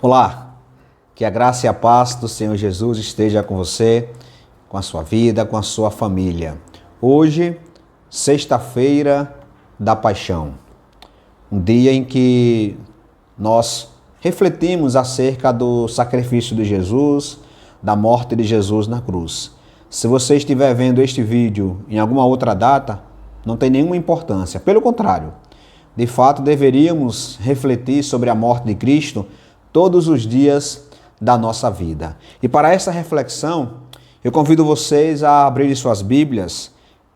Olá, que a graça e a paz do Senhor Jesus esteja com você, com a sua vida, com a sua família. Hoje, sexta-feira da Paixão, um dia em que nós refletimos acerca do sacrifício de Jesus, da morte de Jesus na cruz. Se você estiver vendo este vídeo em alguma outra data, não tem nenhuma importância. Pelo contrário, de fato deveríamos refletir sobre a morte de Cristo todos os dias da nossa vida. E para essa reflexão, eu convido vocês a abrirem suas Bíblias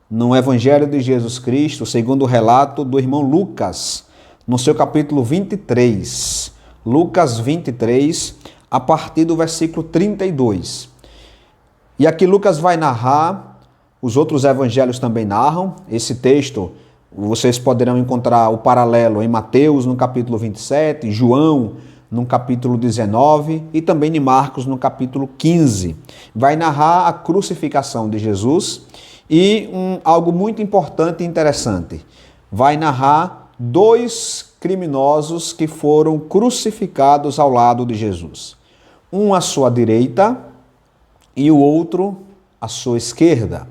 no Evangelho de Jesus Cristo, segundo o relato do irmão Lucas, no seu capítulo 23. Lucas 23, a partir do versículo 32. E aqui Lucas vai narrar, os outros evangelhos também narram, esse texto vocês poderão encontrar o paralelo em Mateus, no capítulo 27, João, no capítulo 19 e também em Marcos, no capítulo 15. Vai narrar a crucificação de Jesus e algo muito importante e interessante. Vai narrar dois criminosos que foram crucificados ao lado de Jesus. Um à sua direita e o outro à sua esquerda.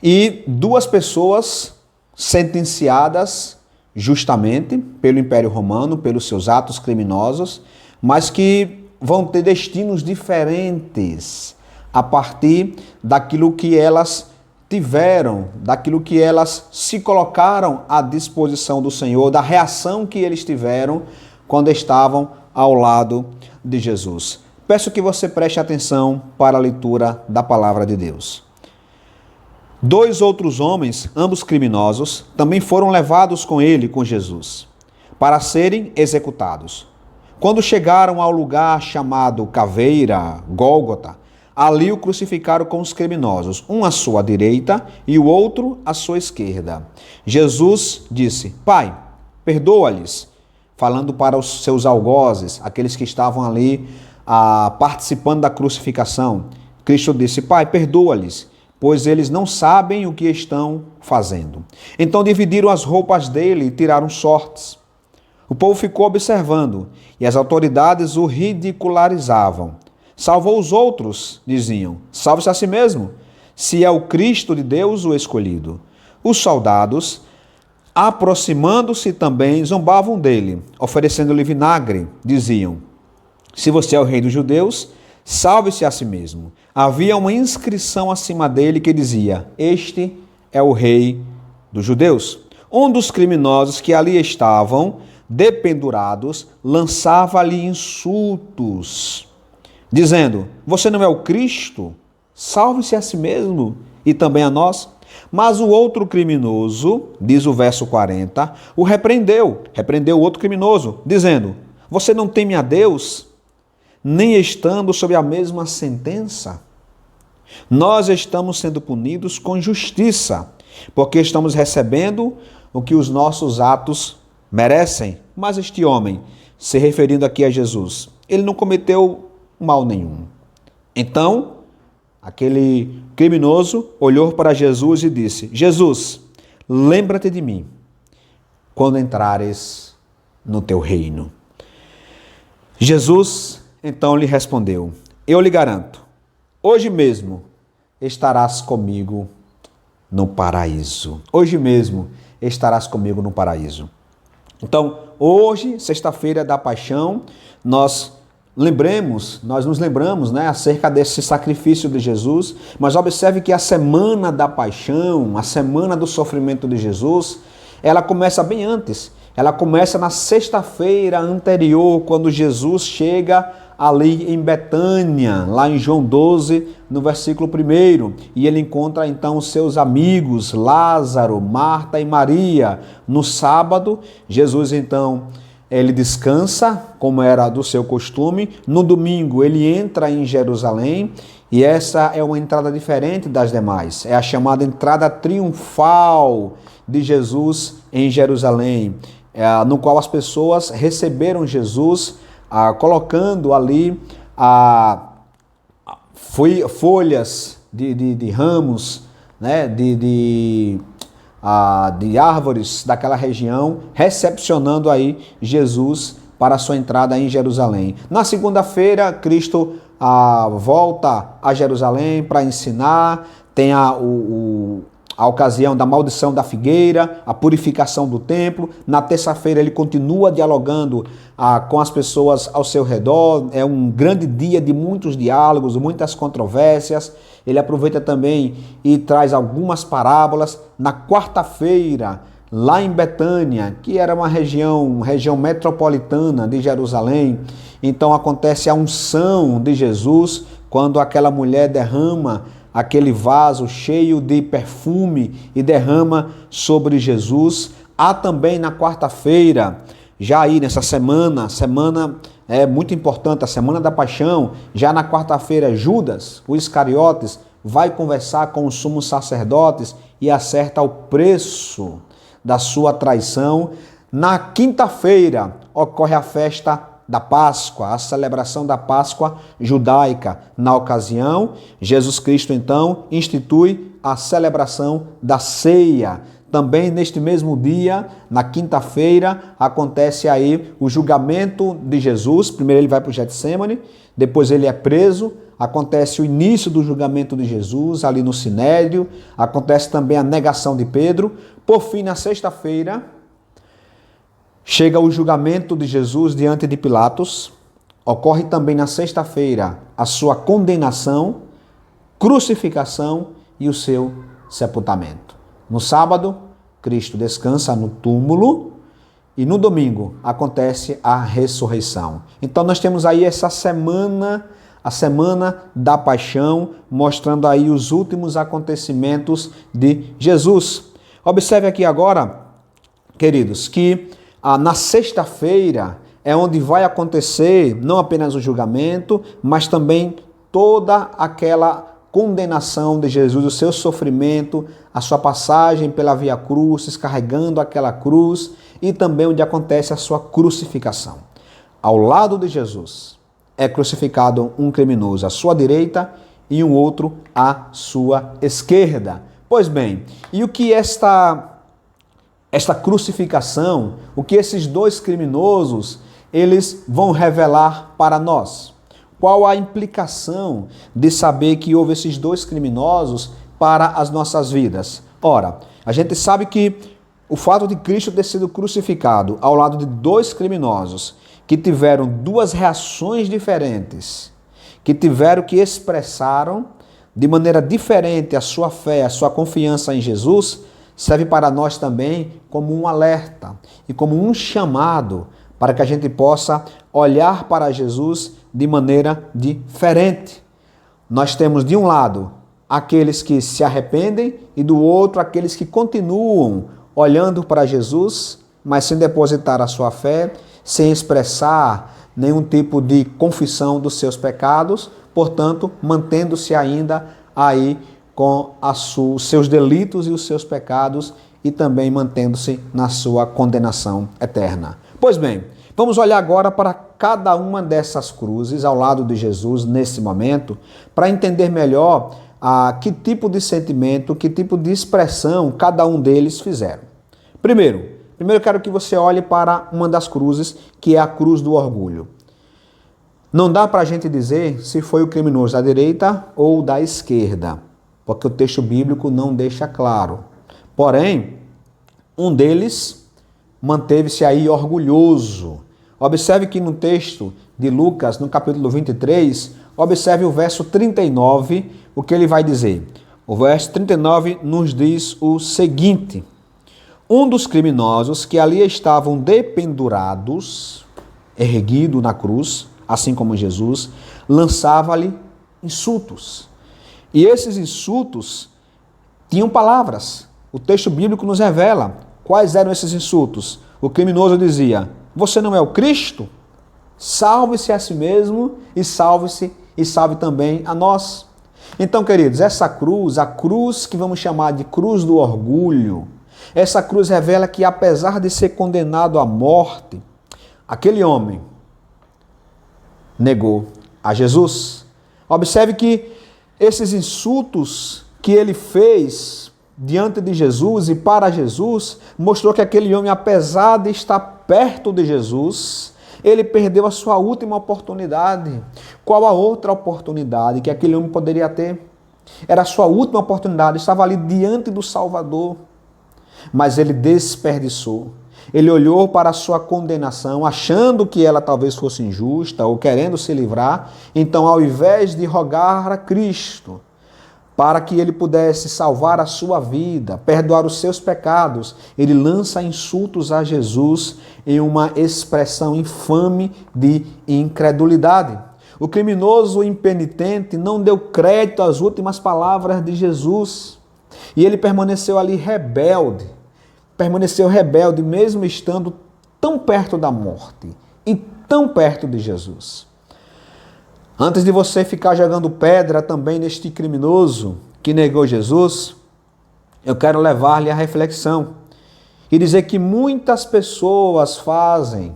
E duas pessoas sentenciadas justamente pelo Império Romano, pelos seus atos criminosos, mas que vão ter destinos diferentes a partir daquilo que elas tiveram, daquilo que elas se colocaram à disposição do Senhor, da reação que eles tiveram quando estavam ao lado de Jesus. Peço que você preste atenção para a leitura da palavra de Deus. Dois outros homens, ambos criminosos, também foram levados com ele, com Jesus, para serem executados. Quando chegaram ao lugar chamado Caveira, Gólgota, ali o crucificaram com os criminosos, um à sua direita e o outro à sua esquerda. Jesus disse: Pai, perdoa-lhes, falando para os seus algozes, aqueles que estavam ali participando da crucificação. Cristo disse: Pai, perdoa-lhes, pois eles não sabem o que estão fazendo. Então dividiram as roupas dele e tiraram sortes. O povo ficou observando e as autoridades o ridicularizavam. Salvou os outros, diziam, salve-se a si mesmo, se é o Cristo de Deus o escolhido. Os soldados, aproximando-se também, zombavam dele, oferecendo-lhe vinagre, diziam, se você é o rei dos judeus, salve-se a si mesmo. Havia uma inscrição acima dele que dizia, este é o rei dos judeus. Um dos criminosos que ali estavam, dependurados, lançava-lhe insultos, dizendo, você não é o Cristo? Salve-se a si mesmo e também a nós. Mas o outro criminoso, diz o verso 40, o repreendeu o outro criminoso, dizendo, você não teme a Deus, nem estando sob a mesma sentença? Nós estamos sendo punidos com justiça, porque estamos recebendo o que os nossos atos merecem. Mas este homem, se referindo aqui a Jesus, ele não cometeu mal nenhum. Então, aquele criminoso olhou para Jesus e disse, Jesus, lembra-te de mim quando entrares no teu reino. Jesus então lhe respondeu, eu lhe garanto, hoje mesmo estarás comigo no paraíso. Hoje mesmo estarás comigo no paraíso. Então, hoje, sexta-feira da Paixão, nós nos lembramos, acerca desse sacrifício de Jesus, mas observe que a semana da Paixão, a semana do sofrimento de Jesus, ela começa bem antes. Ela começa na sexta-feira anterior, quando Jesus chega ali em Betânia, lá em João 12, no versículo 1, e ele encontra então os seus amigos, Lázaro, Marta e Maria. No sábado, Jesus então, ele descansa, como era do seu costume. No domingo, ele entra em Jerusalém, e essa é uma entrada diferente das demais. É a chamada entrada triunfal de Jesus em Jerusalém, no qual as pessoas receberam Jesus, colocando ali folhas de ramos, de árvores daquela região, recepcionando aí Jesus para a sua entrada em Jerusalém. Na segunda-feira, Cristo volta a Jerusalém para ensinar, tem a ocasião da maldição da figueira, a purificação do templo. Na terça-feira ele continua dialogando com as pessoas ao seu redor. É um grande dia de muitos diálogos, muitas controvérsias. Ele aproveita também e traz algumas parábolas. Na quarta-feira, lá em Betânia, que era uma região metropolitana de Jerusalém, então acontece a unção de Jesus, quando aquela mulher derrama aquele vaso cheio de perfume e derrama sobre Jesus. Há também na quarta-feira, já aí nessa semana é muito importante, a semana da paixão, já na quarta-feira Judas, o Iscariotes, vai conversar com os sumos sacerdotes e acerta o preço da sua traição. Na quinta-feira ocorre a festa da Páscoa, a celebração da Páscoa judaica. Na ocasião, Jesus Cristo então institui a celebração da ceia. Também neste mesmo dia, na quinta-feira, acontece aí o julgamento de Jesus. Primeiro ele vai para o Getsêmani, depois ele é preso. Acontece o início do julgamento de Jesus ali no Sinédrio. Acontece também a negação de Pedro. Por fim, na sexta-feira, chega o julgamento de Jesus diante de Pilatos. Ocorre também na sexta-feira a sua condenação, crucificação e o seu sepultamento. No sábado, Cristo descansa no túmulo e no domingo acontece a ressurreição. Então nós temos aí essa semana, a semana da paixão, mostrando aí os últimos acontecimentos de Jesus. Observe aqui agora, queridos, que na sexta-feira é onde vai acontecer não apenas o julgamento, mas também toda aquela condenação de Jesus, o seu sofrimento, a sua passagem pela Via Crucis, carregando aquela cruz, e também onde acontece a sua crucificação. Ao lado de Jesus é crucificado um criminoso à sua direita e um outro à sua esquerda. Pois bem, e o que esta crucificação, o que esses dois criminosos, eles vão revelar para nós? Qual a implicação de saber que houve esses dois criminosos para as nossas vidas? Ora, a gente sabe que o fato de Cristo ter sido crucificado ao lado de dois criminosos que tiveram duas reações diferentes, que tiveram que expressaram de maneira diferente a sua fé, a sua confiança em Jesus, serve para nós também como um alerta e como um chamado para que a gente possa olhar para Jesus de maneira diferente. Nós temos de um lado aqueles que se arrependem e do outro aqueles que continuam olhando para Jesus, mas sem depositar a sua fé, sem expressar nenhum tipo de confissão dos seus pecados, portanto, mantendo-se ainda aí com os seus delitos e os seus pecados e também mantendo-se na sua condenação eterna. Pois bem, vamos olhar agora para cada uma dessas cruzes ao lado de Jesus nesse momento, para entender melhor que tipo de sentimento, que tipo de expressão cada um deles fizeram. Primeiro eu quero que você olhe para uma das cruzes, que é a cruz do orgulho. Não dá para a gente dizer se foi o criminoso da direita ou da esquerda, porque o texto bíblico não deixa claro. Porém, um deles manteve-se aí orgulhoso. Observe que no texto de Lucas, no capítulo 23, observe o verso 39, o que ele vai dizer. O verso 39 nos diz o seguinte: um dos criminosos que ali estavam dependurados, erguido na cruz, assim como Jesus, lançava-lhe insultos. E esses insultos tinham palavras. O texto bíblico nos revela quais eram esses insultos. O criminoso dizia: você não é o Cristo? Salve-se a si mesmo e salve também a nós. Então, queridos, essa cruz, a cruz que vamos chamar de cruz do orgulho, essa cruz revela que, apesar de ser condenado à morte, aquele homem negou a Jesus. Observe que esses insultos que ele fez diante de Jesus e para Jesus mostrou que aquele homem, apesar de estar perto de Jesus, Ele perdeu a sua última oportunidade. Qual a outra oportunidade que aquele homem poderia ter? Era a sua última oportunidade, estava ali diante do Salvador. Mas ele desperdiçou. Ele olhou para a sua condenação, achando que ela talvez fosse injusta ou querendo se livrar. Então, ao invés de rogar a Cristo para que ele pudesse salvar a sua vida, perdoar os seus pecados, ele lança insultos a Jesus em uma expressão infame de incredulidade. O criminoso impenitente não deu crédito às últimas palavras de Jesus e ele permaneceu ali rebelde. Permaneceu rebelde mesmo estando tão perto da morte e tão perto de Jesus. Antes de você ficar jogando pedra também neste criminoso que negou Jesus, eu quero levar-lhe à reflexão e dizer que muitas pessoas fazem,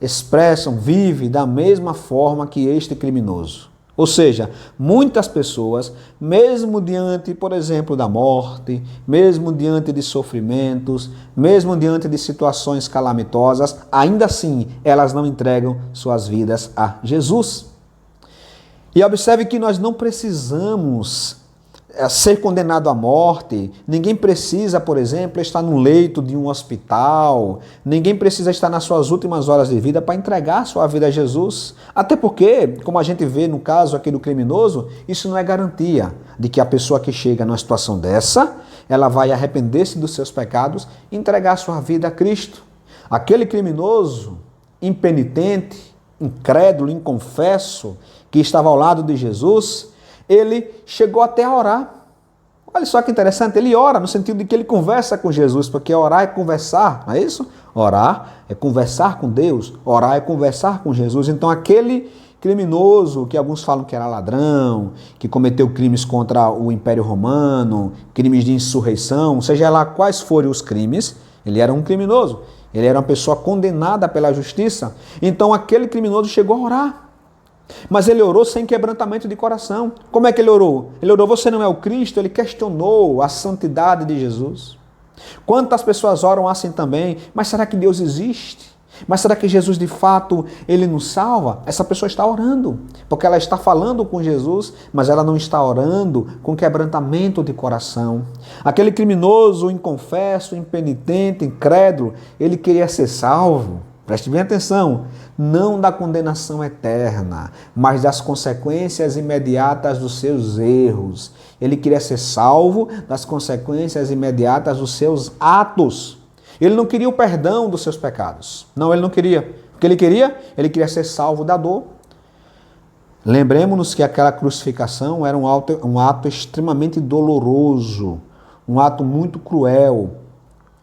expressam, vivem da mesma forma que este criminoso. Ou seja, muitas pessoas, mesmo diante, por exemplo, da morte, mesmo diante de sofrimentos, mesmo diante de situações calamitosas, ainda assim elas não entregam suas vidas a Jesus. E observe que nós não precisamos ser condenado à morte. Ninguém precisa, por exemplo, estar no leito de um hospital. Ninguém precisa estar nas suas últimas horas de vida para entregar sua vida a Jesus. Até porque, como a gente vê no caso aqui do criminoso, isso não é garantia de que a pessoa que chega numa situação dessa, ela vai arrepender-se dos seus pecados e entregar sua vida a Cristo. Aquele criminoso, impenitente, incrédulo, inconfesso, que estava ao lado de Jesus, ele chegou até a orar. Olha só que interessante, ele ora no sentido de que ele conversa com Jesus, porque orar é conversar, não é isso? Orar é conversar com Deus, orar é conversar com Jesus. Então aquele criminoso, que alguns falam que era ladrão, que cometeu crimes contra o Império Romano, crimes de insurreição, seja lá quais forem os crimes, ele era um criminoso, ele era uma pessoa condenada pela justiça. Então aquele criminoso chegou a orar. Mas ele orou sem quebrantamento de coração. Como é que ele orou? Ele orou, você não é o Cristo? Ele questionou a santidade de Jesus. Quantas pessoas oram assim também? Mas será que Deus existe? Mas será que Jesus de fato, ele nos salva? Essa pessoa está orando, porque ela está falando com Jesus, mas ela não está orando com quebrantamento de coração. Aquele criminoso, inconfesso, impenitente, incrédulo, ele queria ser salvo. Preste bem atenção, não da condenação eterna, mas das consequências imediatas dos seus erros. Ele queria ser salvo das consequências imediatas dos seus atos. Ele não queria o perdão dos seus pecados. Não, ele não queria. O que ele queria? Ele queria ser salvo da dor. Lembremos-nos que aquela crucificação era um ato extremamente doloroso, um ato muito cruel.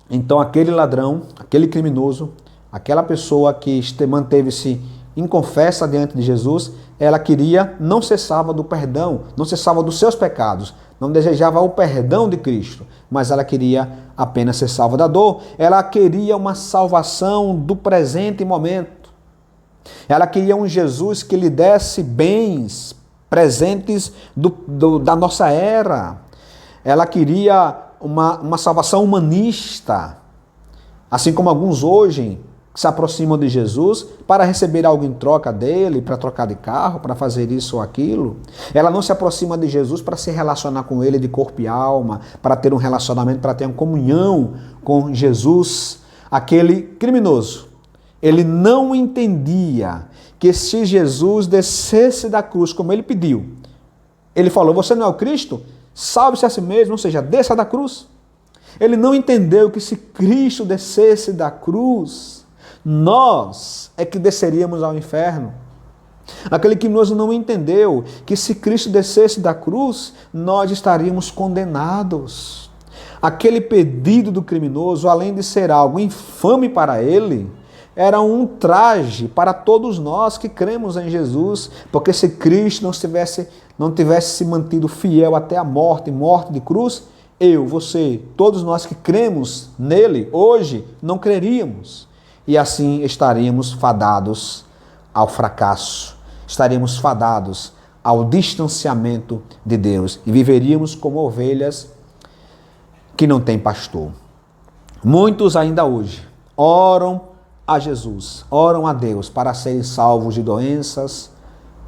Então aquele ladrão, aquele criminoso, aquela pessoa que manteve-se inconfessa diante de Jesus, ela queria não ser salva do perdão, não ser salva dos seus pecados, não desejava o perdão de Cristo, mas ela queria apenas ser salva da dor. Ela queria uma salvação do presente momento. Ela queria um Jesus que lhe desse bens presentes da nossa era. Ela queria uma salvação humanista, assim como alguns hoje se aproximam de Jesus para receber algo em troca dele, para trocar de carro, para fazer isso ou aquilo. Ela não se aproxima de Jesus para se relacionar com ele de corpo e alma, para ter um relacionamento, para ter uma comunhão com Jesus. Aquele criminoso, ele não entendia que se Jesus descesse da cruz como ele pediu, ele falou, você não é o Cristo? Salve-se a si mesmo, ou seja, desça da cruz. Ele não entendeu que se Cristo descesse da cruz, nós é que desceríamos ao inferno. Aquele criminoso não entendeu que se Cristo descesse da cruz, nós estaríamos condenados. Aquele pedido do criminoso, além de ser algo infame para ele, era um traje para todos nós que cremos em Jesus, porque se Cristo não tivesse se mantido fiel até a morte de cruz, eu, você, todos nós que cremos nele, hoje, não creríamos. E assim estaríamos fadados ao fracasso, estaríamos fadados ao distanciamento de Deus e viveríamos como ovelhas que não têm pastor. Muitos ainda hoje oram a Jesus, oram a Deus para serem salvos de doenças.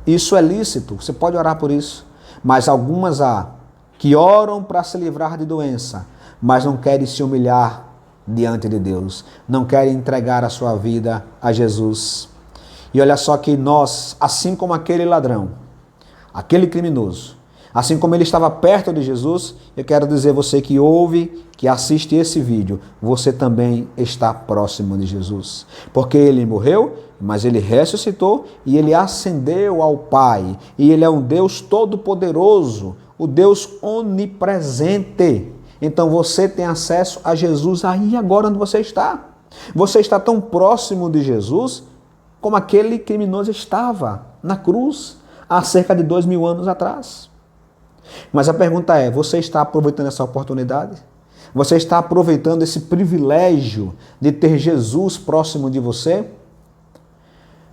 Isso é lícito, você pode orar por isso. Mas algumas há que oram para se livrar de doença, mas não querem se humilhar diante de Deus, não querem entregar a sua vida a Jesus. E olha só que nós, assim como aquele ladrão, aquele criminoso, assim como ele estava perto de Jesus, eu quero dizer a você que ouve, que assiste esse vídeo, você também está próximo de Jesus. Porque ele morreu, mas ele ressuscitou e ele ascendeu ao Pai. E ele é um Deus todo-poderoso, o Deus onipresente. Então você tem acesso a Jesus aí agora onde você está. Você está tão próximo de Jesus como aquele criminoso estava na cruz há cerca de 2000 anos atrás. Mas a pergunta é, você está aproveitando essa oportunidade? Você está aproveitando esse privilégio de ter Jesus próximo de você?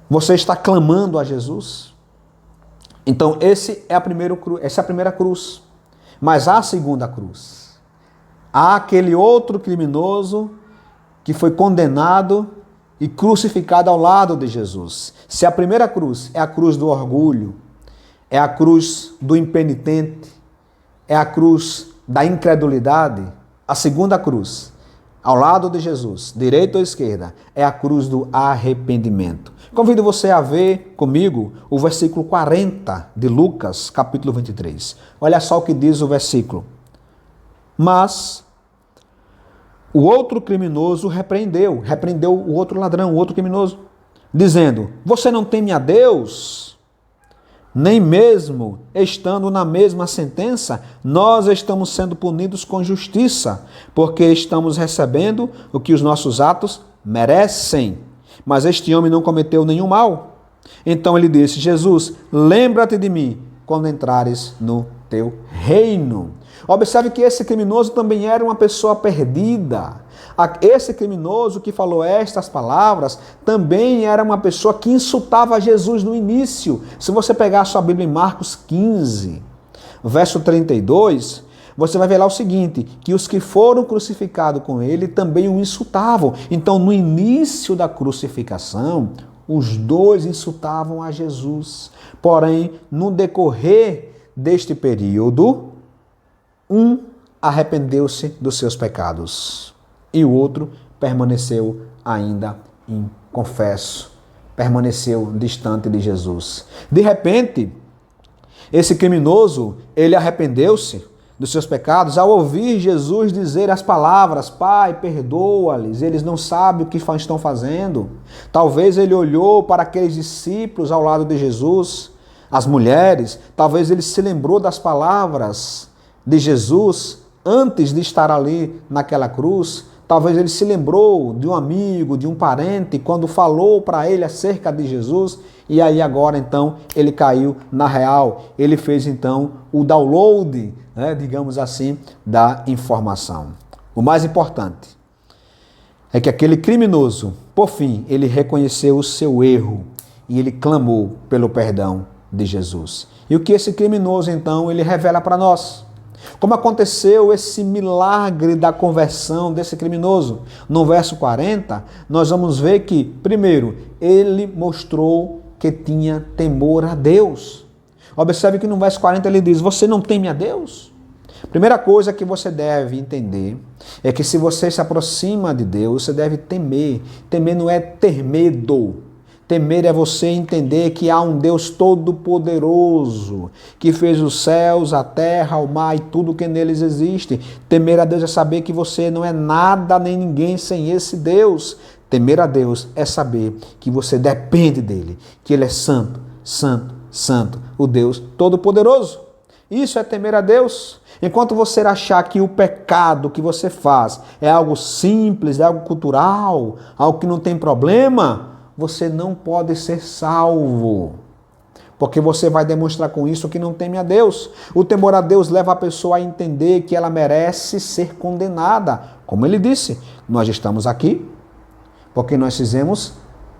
Você está clamando a Jesus? Então essa é a primeira cruz. Mas há a segunda cruz. Há aquele outro criminoso que foi condenado e crucificado ao lado de Jesus. Se a primeira cruz é a cruz do orgulho, é a cruz do impenitente, é a cruz da incredulidade, a segunda cruz, ao lado de Jesus, direita ou esquerda, é a cruz do arrependimento. Convido você a ver comigo o versículo 40 de Lucas, capítulo 23. Olha só o que diz o versículo. Mas o outro criminoso repreendeu o outro ladrão, o outro criminoso, dizendo, você não teme a Deus? Nem mesmo estando na mesma sentença, nós estamos sendo punidos com justiça, porque estamos recebendo o que os nossos atos merecem. Mas este homem não cometeu nenhum mal. Então ele disse, Jesus, lembra-te de mim quando entrares no teu reino. Observe que esse criminoso também era uma pessoa perdida. Esse criminoso que falou estas palavras também era uma pessoa que insultava Jesus no início. Se você pegar a sua Bíblia em Marcos 15, verso 32, você vai ver lá o seguinte, que os que foram crucificados com ele também o insultavam. Então, no início da crucificação, os dois insultavam a Jesus. Porém, no decorrer deste período, um arrependeu-se dos seus pecados e o outro permaneceu ainda inconfesso, permaneceu distante de Jesus. De repente, esse criminoso, ele arrependeu-se dos seus pecados ao ouvir Jesus dizer as palavras, Pai, perdoa-lhes, eles não sabem o que estão fazendo. Talvez ele olhou para aqueles discípulos ao lado de Jesus, as mulheres, talvez ele se lembrou das palavras de Jesus antes de estar ali naquela cruz. Talvez ele se lembrou de um amigo, de um parente, quando falou para ele acerca de Jesus, e aí agora então ele caiu na real, ele fez então o download, digamos assim, da informação. O mais importante é que aquele criminoso, por fim, ele reconheceu o seu erro e ele clamou pelo perdão de Jesus. E o que esse criminoso então ele revela para nós? Como aconteceu esse milagre da conversão desse criminoso? No verso 40, nós vamos ver que, primeiro, ele mostrou que tinha temor a Deus. Observe que no verso 40 ele diz, você não teme a Deus? Primeira coisa que você deve entender é que se você se aproxima de Deus, você deve temer. Temer não é ter medo. Temer é você entender que há um Deus todo-poderoso, que fez os céus, a terra, o mar e tudo que neles existe. Temer a Deus é saber que você não é nada nem ninguém sem esse Deus. Temer a Deus é saber que você depende dele, que ele é santo, santo, santo, o Deus todo-poderoso. Isso é temer a Deus. Enquanto você achar que o pecado que você faz é algo simples, é algo cultural, algo que não tem problema, você não pode ser salvo, porque você vai demonstrar com isso que não teme a Deus. O temor a Deus leva a pessoa a entender que ela merece ser condenada. Como ele disse, nós estamos aqui porque nós fizemos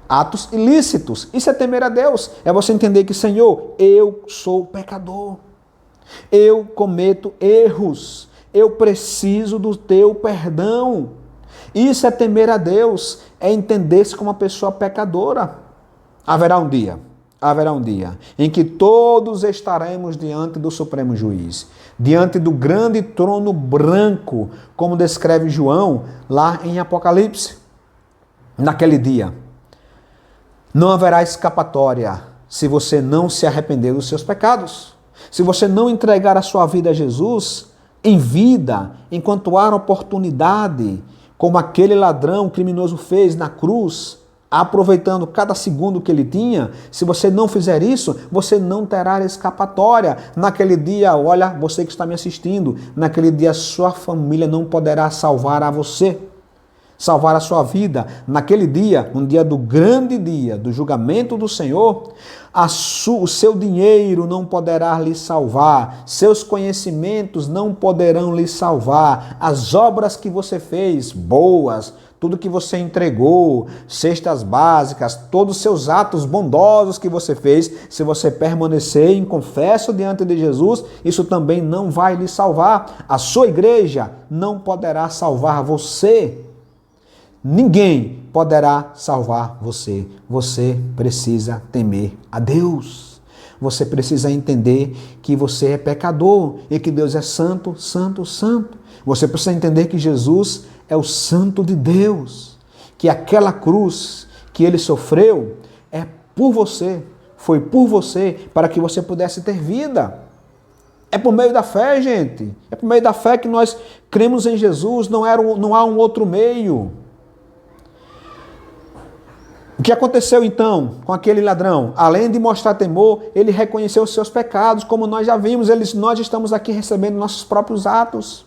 atos ilícitos. Isso é temer a Deus. É você entender que, Senhor, eu sou pecador. Eu cometo erros. Eu preciso do teu perdão. Isso é temer a Deus, é entender-se como uma pessoa pecadora. Haverá um dia em que todos estaremos diante do Supremo Juiz, diante do grande trono branco, como descreve João lá em Apocalipse. Naquele dia, não haverá escapatória se você não se arrepender dos seus pecados. Se você não entregar a sua vida a Jesus em vida, enquanto há oportunidade, como aquele ladrão criminoso fez na cruz, aproveitando cada segundo que ele tinha, se você não fizer isso, você não terá escapatória. Naquele dia, olha, você que está me assistindo, naquele dia sua família não poderá salvar a você, salvar a sua vida. Naquele dia, um dia do grande dia, do julgamento do Senhor, o seu dinheiro não poderá lhe salvar, seus conhecimentos não poderão lhe salvar, as obras que você fez, boas, tudo que você entregou, cestas básicas, todos os seus atos bondosos que você fez, se você permanecer em confesso diante de Jesus, isso também não vai lhe salvar. A sua igreja não poderá salvar você. Ninguém poderá salvar você. Você precisa temer a Deus. Você precisa entender que você é pecador e que Deus é santo, santo, santo. Você precisa entender que Jesus é o Santo de Deus, que aquela cruz que ele sofreu é por você, foi por você, para que você pudesse ter vida. É por meio da fé, gente. É por meio da fé que nós cremos em Jesus, não há um outro meio. O que aconteceu então com aquele ladrão? Além de mostrar temor, ele reconheceu os seus pecados, como nós já vimos, nós estamos aqui recebendo nossos próprios atos.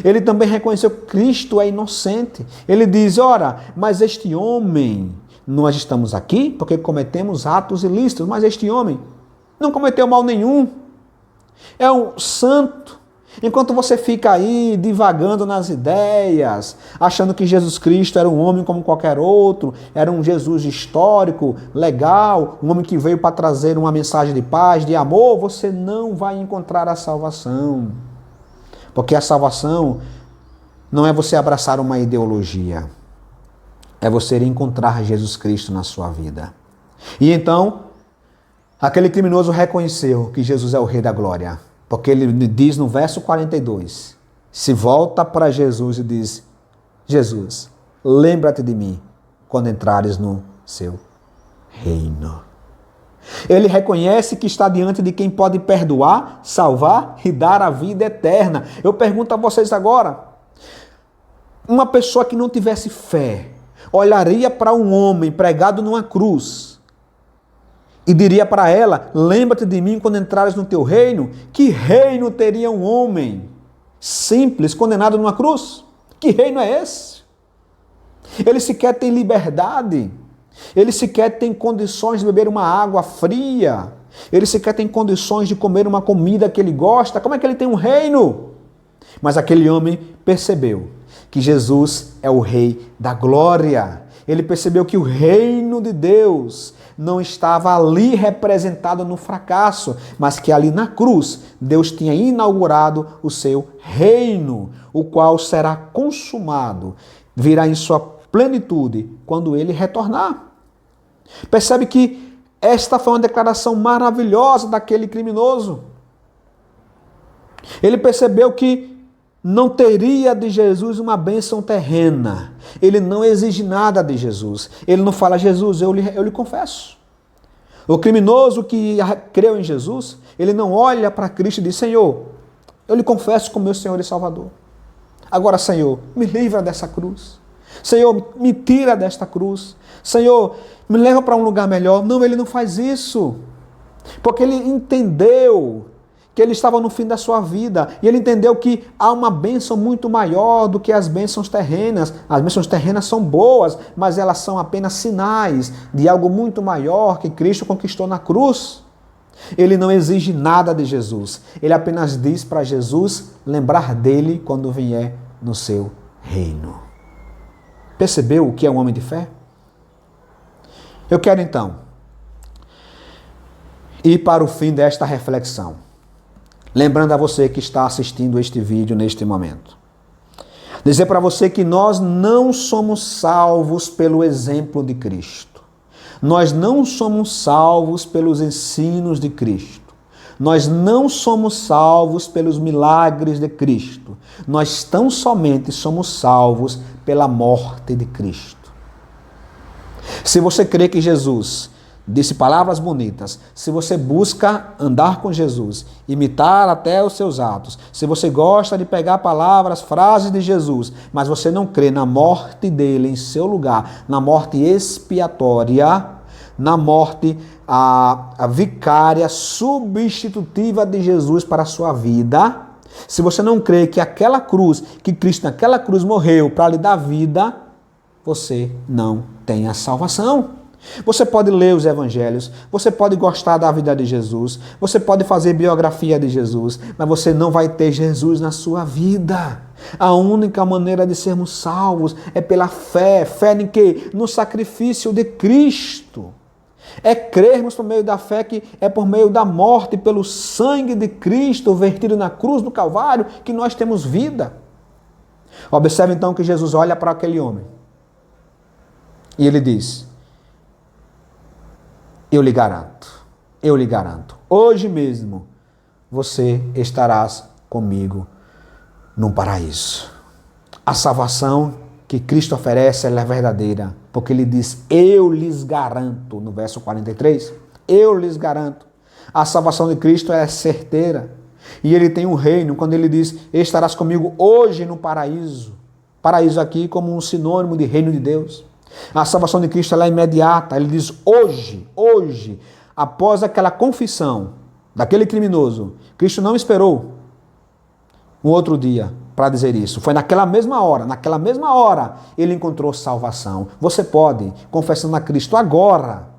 Ele também reconheceu que Cristo é inocente. Ele diz, ora, mas este homem, nós estamos aqui porque cometemos atos ilícitos, mas este homem não cometeu mal nenhum. É um santo. Enquanto você fica aí divagando nas ideias, achando que Jesus Cristo era um homem como qualquer outro, era um Jesus histórico, legal, um homem que veio para trazer uma mensagem de paz, de amor, você não vai encontrar a salvação. Porque a salvação não é você abraçar uma ideologia, é você encontrar Jesus Cristo na sua vida. E então, aquele criminoso reconheceu que Jesus é o Rei da Glória. Porque ele diz no verso 42, se volta para Jesus e diz, Jesus, lembra-te de mim quando entrares no seu reino. Ele reconhece que está diante de quem pode perdoar, salvar e dar a vida eterna. Eu pergunto a vocês agora, uma pessoa que não tivesse fé, olharia para um homem pregado numa cruz, e diria para ela, lembra-te de mim quando entrares no teu reino? Que reino teria um homem simples, condenado numa cruz? Que reino é esse? Ele sequer tem liberdade. Ele sequer tem condições de beber uma água fria. Ele sequer tem condições de comer uma comida que ele gosta. Como é que ele tem um reino? Mas aquele homem percebeu que Jesus é o Rei da Glória. Ele percebeu que o reino de Deus não estava ali representado no fracasso, mas que ali na cruz Deus tinha inaugurado o seu reino, o qual será consumado, virá em sua plenitude quando ele retornar. Percebe que esta foi uma declaração maravilhosa daquele criminoso. Ele percebeu que não teria de Jesus uma bênção terrena. Ele não exige nada de Jesus. Ele não fala, Jesus, eu lhe confesso. O criminoso que creu em Jesus, ele não olha para Cristo e diz, Senhor, eu lhe confesso como meu Senhor e Salvador. Agora, Senhor, me livra dessa cruz. Senhor, me tira desta cruz. Senhor, me leva para um lugar melhor. Não, ele não faz isso. Porque ele entendeu que ele estava no fim da sua vida, e ele entendeu que há uma bênção muito maior do que as bênçãos terrenas. As bênçãos terrenas são boas, mas elas são apenas sinais de algo muito maior que Cristo conquistou na cruz. Ele não exige nada de Jesus, ele apenas diz para Jesus lembrar dele quando vier no seu reino. Percebeu o que é um homem de fé? Eu quero então ir para o fim desta reflexão. Lembrando a você que está assistindo este vídeo neste momento. Dizer para você que nós não somos salvos pelo exemplo de Cristo. Nós não somos salvos pelos ensinos de Cristo. Nós não somos salvos pelos milagres de Cristo. Nós tão somente somos salvos pela morte de Cristo. Se você crê que Jesus disse palavras bonitas, se você busca andar com Jesus, imitar até os seus atos, se você gosta de pegar palavras, frases de Jesus, mas você não crê na morte dele em seu lugar, na morte expiatória, na morte a vicária substitutiva de Jesus para a sua vida, se você não crê que aquela cruz, que Cristo naquela cruz morreu para lhe dar vida, você não tem a salvação. Você pode ler os evangelhos, você pode gostar da vida de Jesus, você pode fazer biografia de Jesus, mas você não vai ter Jesus na sua vida. A única maneira de sermos salvos é pela fé. Fé em quê? No sacrifício de Cristo. É crermos por meio da fé, que é por meio da morte, pelo sangue de Cristo vertido na cruz do Calvário, que nós temos vida. Observe então que Jesus olha para aquele homem e ele diz: eu lhe garanto, hoje mesmo você estarás comigo no paraíso. A salvação que Cristo oferece, ela é verdadeira, porque ele diz: eu lhes garanto, no verso 43, eu lhes garanto. A salvação de Cristo é certeira, e ele tem um reino, quando ele diz: estarás comigo hoje no paraíso. Paraíso aqui como um sinônimo de reino de Deus. A salvação de Cristo ela é imediata. Ele diz hoje, após aquela confissão daquele criminoso, Cristo não esperou um outro dia para dizer isso. Foi naquela mesma hora, ele encontrou salvação. Você pode, confessando a Cristo agora,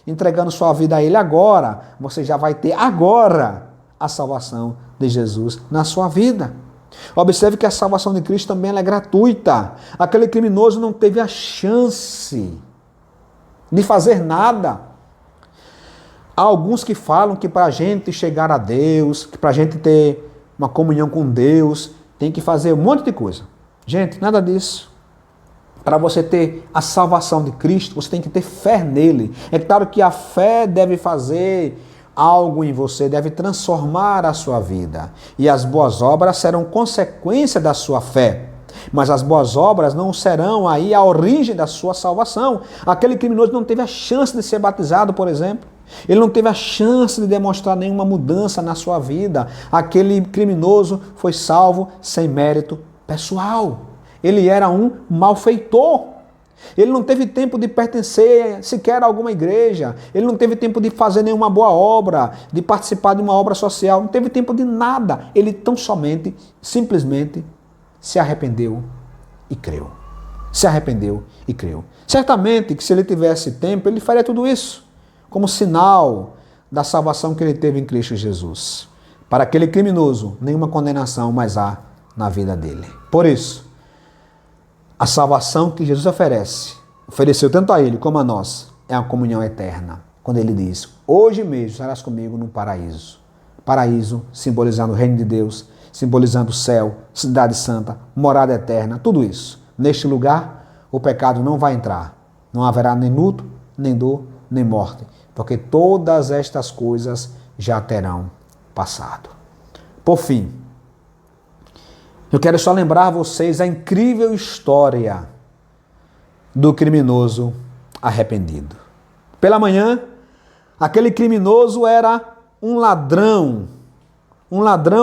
entregando sua vida a ele agora, você já vai ter agora a salvação de Jesus na sua vida. Observe que a salvação de Cristo também ela é gratuita. Aquele criminoso não teve a chance de fazer nada. Há alguns que falam que para a gente chegar a Deus, que para a gente ter uma comunhão com Deus, tem que fazer um monte de coisa. Gente, nada disso. Para você ter a salvação de Cristo, você tem que ter fé nele. É claro que a fé deve fazer algo em você, deve transformar a sua vida. E as boas obras serão consequência da sua fé. Mas as boas obras não serão aí a origem da sua salvação. Aquele criminoso não teve a chance de ser batizado, por exemplo. Ele não teve a chance de demonstrar nenhuma mudança na sua vida. Aquele criminoso foi salvo sem mérito pessoal. Ele era um malfeitor. Ele não teve tempo de pertencer sequer a alguma igreja. Ele não teve tempo de fazer nenhuma boa obra, de participar de uma obra social. Não teve tempo de nada. Ele tão somente, simplesmente, se arrependeu e creu. Se arrependeu e creu. Certamente que se ele tivesse tempo, ele faria tudo isso como sinal da salvação que ele teve em Cristo Jesus. Para aquele criminoso, nenhuma condenação mais há na vida dele. Por isso, a salvação que Jesus ofereceu tanto a ele como a nós, é a comunhão eterna. Quando ele diz: hoje mesmo estarás comigo no paraíso. Paraíso simbolizando o reino de Deus, simbolizando o céu, cidade santa, morada eterna, tudo isso. Neste lugar, o pecado não vai entrar. Não haverá nem luto, nem dor, nem morte, porque todas estas coisas já terão passado. Por fim, eu quero só lembrar a vocês a incrível história do criminoso arrependido. Pela manhã, aquele criminoso era um ladrão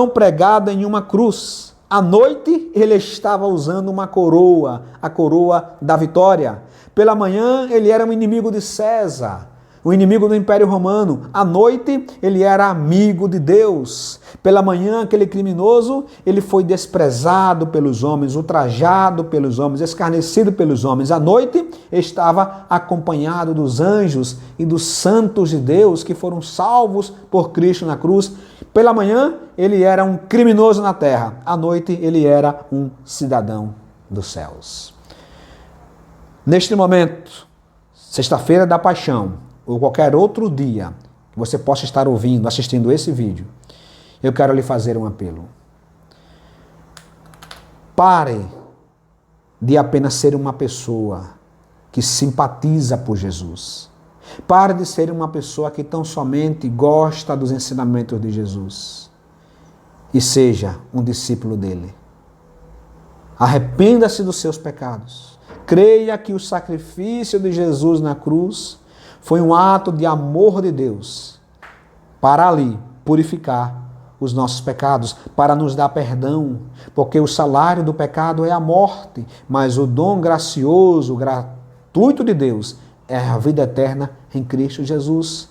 pregado em uma cruz. À noite, ele estava usando uma coroa, a coroa da vitória. Pela manhã, ele era um inimigo de César, o inimigo do Império Romano. À noite, ele era amigo de Deus. Pela manhã, aquele criminoso, ele foi desprezado pelos homens, ultrajado pelos homens, escarnecido pelos homens. À noite, estava acompanhado dos anjos e dos santos de Deus que foram salvos por Cristo na cruz. Pela manhã, ele era um criminoso na terra. À noite, ele era um cidadão dos céus. Neste momento, sexta-feira da Paixão, ou qualquer outro dia que você possa estar ouvindo, assistindo esse vídeo, eu quero lhe fazer um apelo. Pare de apenas ser uma pessoa que simpatiza por Jesus. Pare de ser uma pessoa que tão somente gosta dos ensinamentos de Jesus. E seja um discípulo dele. Arrependa-se dos seus pecados. Creia que o sacrifício de Jesus na cruz foi um ato de amor de Deus para ali purificar os nossos pecados, para nos dar perdão, porque o salário do pecado é a morte, mas o dom gracioso, gratuito de Deus é a vida eterna em Cristo Jesus.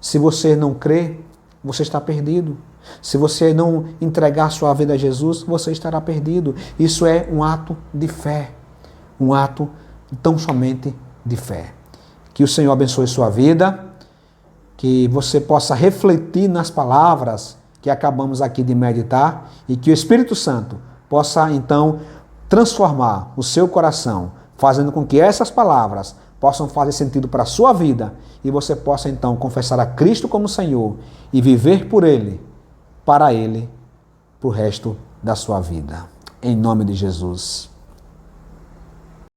Se você não crê, você está perdido. Se você não entregar sua vida a Jesus, você estará perdido. Isso é um ato de fé, um ato tão somente de fé. Que o Senhor abençoe sua vida, que você possa refletir nas palavras que acabamos aqui de meditar e que o Espírito Santo possa então transformar o seu coração, fazendo com que essas palavras possam fazer sentido para a sua vida e você possa então confessar a Cristo como Senhor e viver por Ele, para Ele, para o resto da sua vida. Em nome de Jesus.